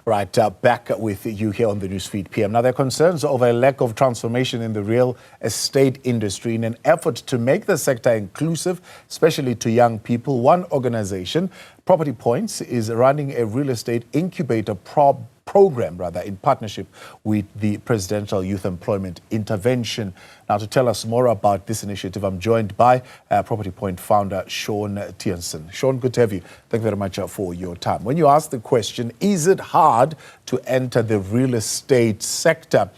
Right, back with you here on the Newsfeed PM. Now, there are concerns over a lack of transformation in the real estate industry. In an effort to make the sector inclusive, especially to young people, one organization, Property Points, is running a real estate incubator program in partnership with the Presidential Youth Employment Intervention. Now, to tell us more about this initiative, I'm joined by Property Point founder Shawn Theunissen. Shawn, good to have you. Thank you very much for your time. When you ask the question, is it hard to enter the real estate sector?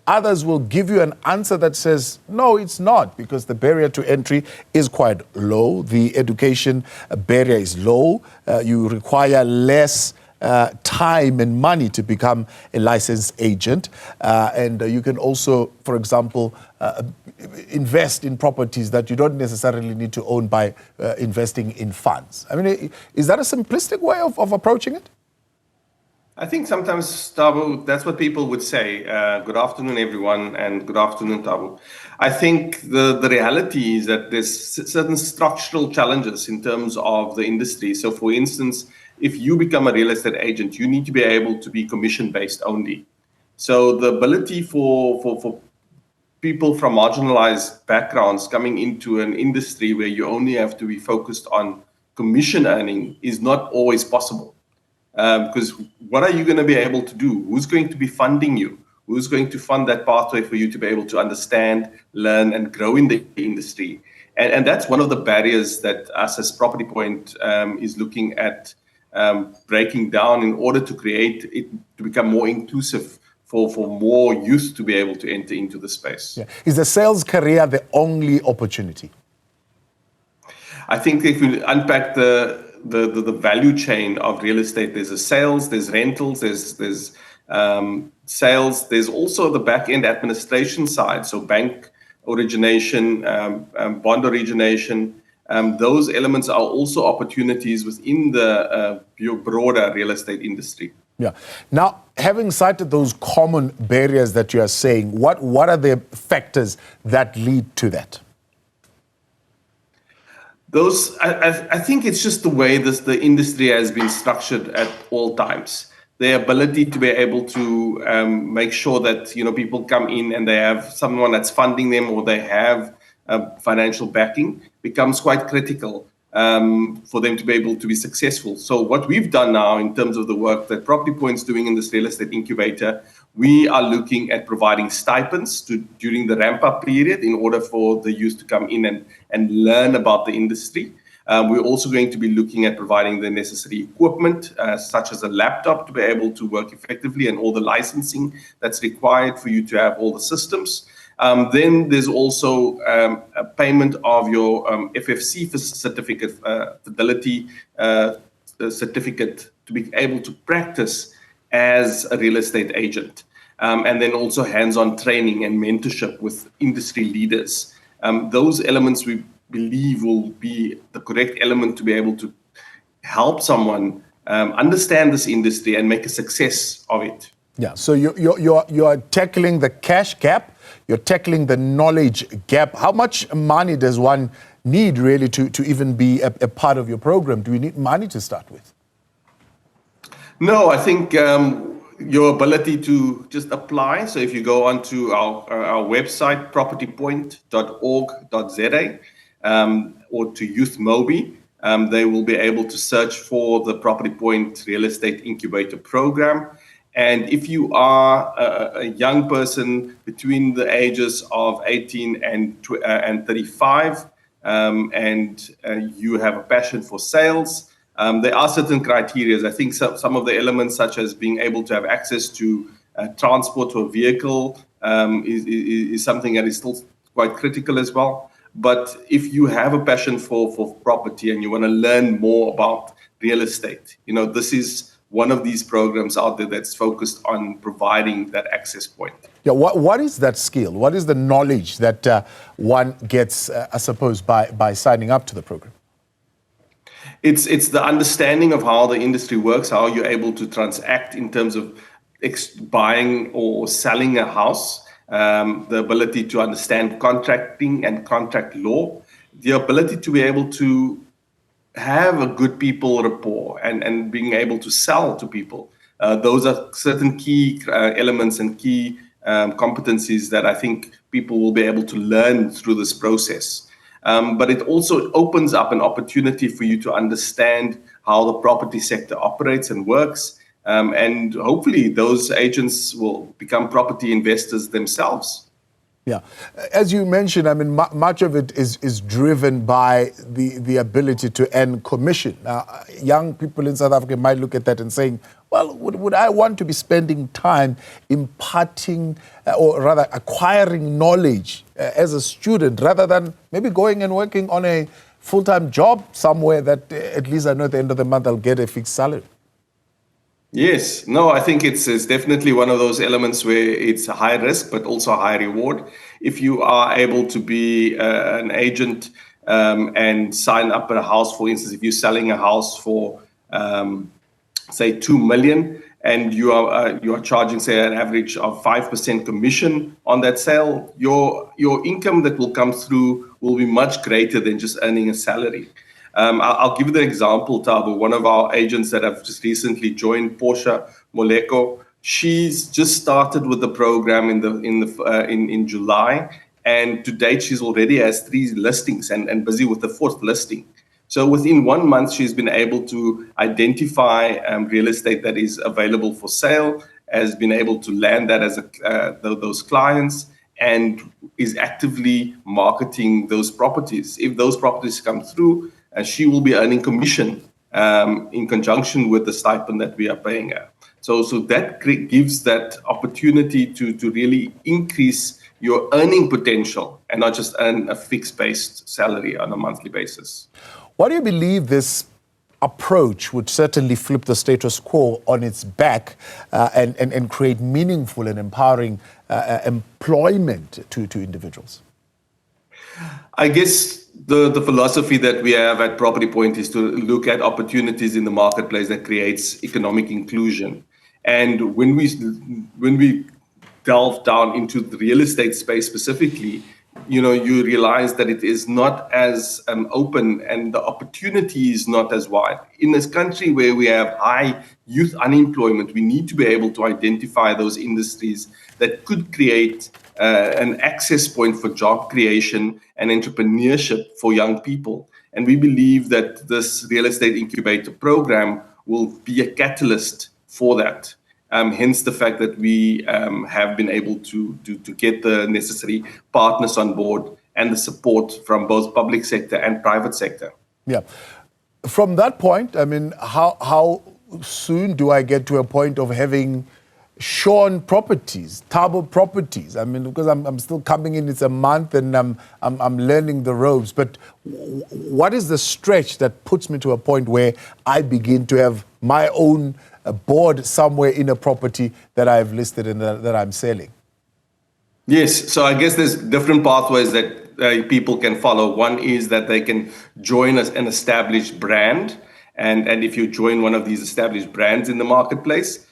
Others will give you an answer that says, no, it's not, because the barrier to entry is quite low. The education barrier is low. You require less time and money to become a licensed agent. And you can also, for example, invest in properties that you don't necessarily need to own by investing in funds. I mean, is that a simplistic way of approaching it? I think sometimes, Tabu, that's what people would say. Good afternoon, everyone, and good afternoon, Tabu. I think the reality is that there's certain structural challenges in terms of the industry. So, for instance, if you become a real estate agent, you need to be able to be commission-based only. So the ability for people from marginalized backgrounds coming into an industry where you only have to be focused on commission earning is not always possible. Because what are you going to be able to do? Who's going to be funding you? Who's going to fund that pathway for you to be able to understand, learn, and grow in the industry? And that's one of the barriers that us as Property Point is looking at breaking down in order to create it to become more inclusive for more youth to be able to enter into the space. Yeah. Is the sales career the only opportunity? I think if we unpack the value chain of real estate, there's a sales, there's rentals, there's sales, there's also the back end administration side, so bank origination, bond origination. Those elements are also opportunities within the broader real estate industry. Yeah. Now, having cited those common barriers that you are saying, what are the factors that lead to that? I think it's just the way the industry has been structured at all times. The ability to be able to make sure that people come in and they have someone that's funding them, or they have financial backing, becomes quite critical for them to be able to be successful. So what we've done now in terms of the work that Property Point's doing in this real estate incubator, we are looking at providing stipends during the ramp-up period in order for the youth to come in and learn about the industry. We're also going to be looking at providing the necessary equipment, such as a laptop, to be able to work effectively, and all the licensing that's required for you to have all the systems. Then there's also a payment of your FFC certificate, fidelity certificate, to be able to practice as a real estate agent. And then also hands-on training and mentorship with industry leaders. Those elements we believe will be the correct element to be able to help someone understand this industry and make a success of it. Yeah, so you're tackling the cash gap, you're tackling the knowledge gap. How much money does one need really to even be a part of your program? Do you need money to start with? No, I think your ability to just apply. So if you go onto our website, propertypoint.org.za, or to Youth Mobi, they will be able to search for the Property Point Real Estate Incubator Program. And if you are a young person between the ages of 18 and 35, and you have a passion for sales, there are certain criteria. I think some of the elements, such as being able to have access to transport or vehicle, is something that is still quite critical as well. But if you have a passion for property and you want to learn more about real estate, this is one of these programs out there that's focused on providing that access point. Yeah, what is that skill? What is the knowledge that one gets, I suppose, by signing up to the program? It's the understanding of how the industry works, how you're able to transact in terms of buying or selling a house, the ability to understand contracting and contract law, the ability to be able to have a good people rapport and being able to sell to people. Those are certain key elements and key competencies that I think people will be able to learn through this process. But it also opens up an opportunity for you to understand how the property sector operates and works. And hopefully those agents will become property investors themselves. Yeah. As you mentioned, I mean, much of it is driven by the ability to earn commission. Young people in South Africa might look at that and saying, well, would I want to be spending time imparting or rather acquiring knowledge as a student rather than maybe going and working on a full-time job somewhere that at least I know at the end of the month I'll get a fixed salary? Yes, no, I think it's definitely one of those elements where it's a high risk, but also a high reward. If you are able to be an agent and sign up at a house, for instance, if you're selling a house for, say, 2 million, and you are charging, say, an average of 5% commission on that sale, your income that will come through will be much greater than just earning a salary. I'll give you the example, Tabo. One of our agents that have just recently joined, Portia Moleko, she's just started with the program in July, and to date she's already has 3 listings and busy with the 4th listing. So within 1 month, she's been able to identify real estate that is available for sale, has been able to land that as those clients, and is actively marketing those properties. If those properties come through, she will be earning commission in conjunction with the stipend that we are paying her. So that gives that opportunity to really increase your earning potential and not just earn a fixed-based salary on a monthly basis. Why do you believe this approach would certainly flip the status quo on its back and create meaningful and empowering employment to individuals? I guess the philosophy that we have at Property Point is to look at opportunities in the marketplace that creates economic inclusion. And when we delve down into the real estate space specifically, you realize that it is not as open and the opportunity is not as wide. In this country where we have high youth unemployment, we need to be able to identify those industries that could create an access point for job creation and entrepreneurship for young people. And we believe that this Real Estate Incubator Programme will be a catalyst for that. Hence the fact that we have been able to get the necessary partners on board and the support from both public sector and private sector. Yeah. From that point, I mean, how soon do I get to a point of having Shawn properties, Thabo properties? I mean, because I'm still coming in, it's a month and I'm learning the ropes. But what is the stretch that puts me to a point where I begin to have my own board somewhere in a property that I've listed and that I'm selling? Yes, so I guess there's different pathways that people can follow. One is that they can join an established brand. And if you join one of these established brands in the marketplace,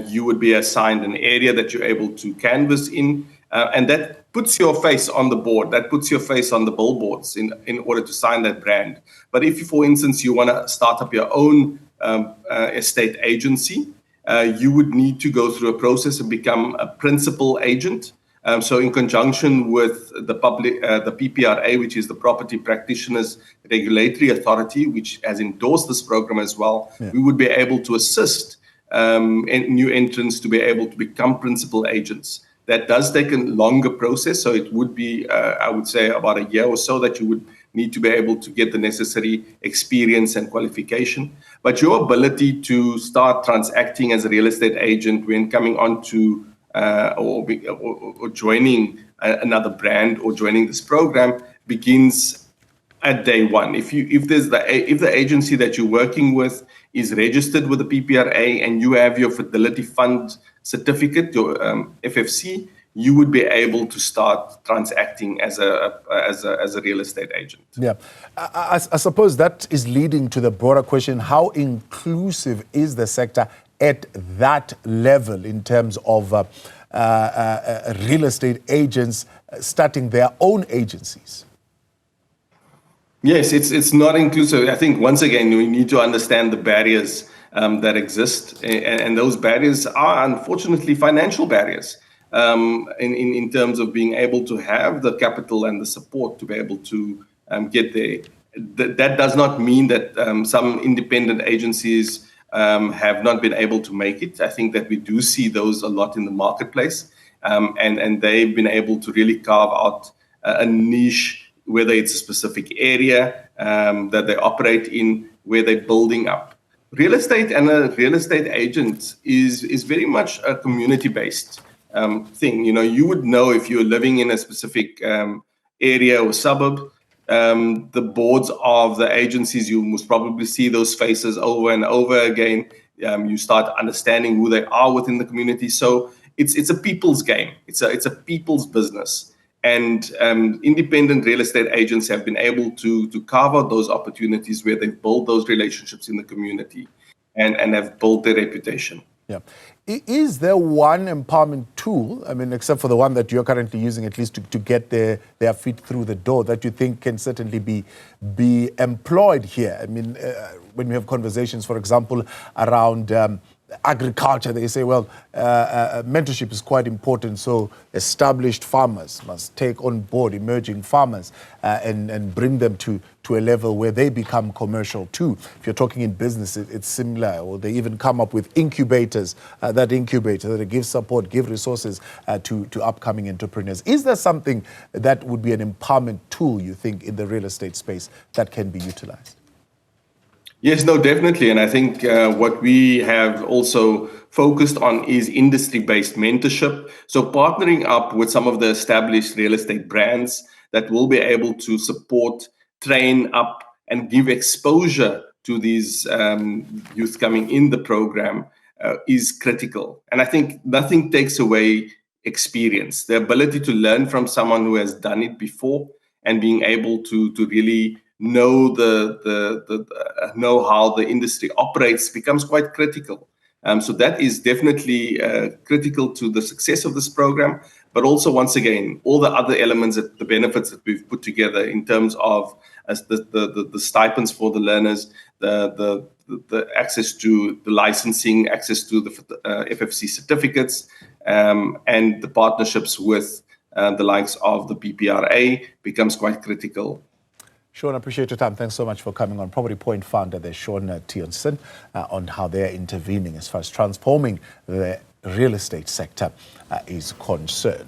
you would be assigned an area that you're able to canvas in. And that puts your face on the board, that puts your face on the billboards in order to sign that brand. But if, for instance, you want to start up your own estate agency, you would need to go through a process and become a principal agent. So in conjunction with the PPRA, which is the Property Practitioners Regulatory Authority, which has endorsed this program as well, we would be able to assist new entrants to be able to become principal agents. That does take a longer process, so it would be, I would say, about a year or so that you would need to be able to get the necessary experience and qualification. But your ability to start transacting as a real estate agent when coming on to or joining another brand or joining this program begins at day one. If the agency that you're working with is registered with the PPRA and you have your Fidelity Fund certificate, your FFC, you would be able to start transacting as a real estate agent. Yeah, I suppose that is leading to the broader question: how inclusive is the sector at that level in terms of real estate agents starting their own agencies? Yes, it's not inclusive. I think once again we need to understand the barriers that exist. And those barriers are unfortunately financial barriers in terms of being able to have the capital and the support to be able to get there. That does not mean that some independent agencies have not been able to make it. I think that we do see those a lot in the marketplace, and they've been able to really carve out a niche, whether it's a specific area that they operate in, where they're building up. Real estate and a real estate agent is very much a community-based thing. You would know if you're living in a specific area or suburb. The boards of the agencies, you must probably see those faces over and over again. You start understanding who they are within the community. So it's a people's game. It's a people's business. And independent real estate agents have been able to carve out those opportunities where they build those relationships in the community and have built their reputation. Yeah. Is there one empowerment tool, except for the one that you're currently using, at least to get their feet through the door, that you think can certainly be employed here? When we have conversations, for example, around agriculture, they say, well, mentorship is quite important, so established farmers must take on board emerging farmers and bring them to a level where they become commercial too. If you're talking in business, it's similar, or they even come up with incubators, that gives support, give resources to upcoming entrepreneurs. Is there something that would be an empowerment tool, you think, in the real estate space that can be utilized? Yes, no, definitely. And I think what we have also focused on is industry-based mentorship. So partnering up with some of the established real estate brands that will be able to support, train up, and give exposure to these youth coming in the program is critical. And I think nothing takes away experience, the ability to learn from someone who has done it before and being able to really know know how the industry operates becomes quite critical. So that is definitely critical to the success of this program, but also, once again, all the other elements, the benefits that we've put together in terms of the stipends for the learners, the access to the licensing, access to the FFC certificates, and the partnerships with the likes of the PPRA becomes quite critical. Shawn, I appreciate your time. Thanks so much for coming on. Property Point founder there, Shawn Theunissen, on how they're intervening as far as transforming the real estate sector is concerned.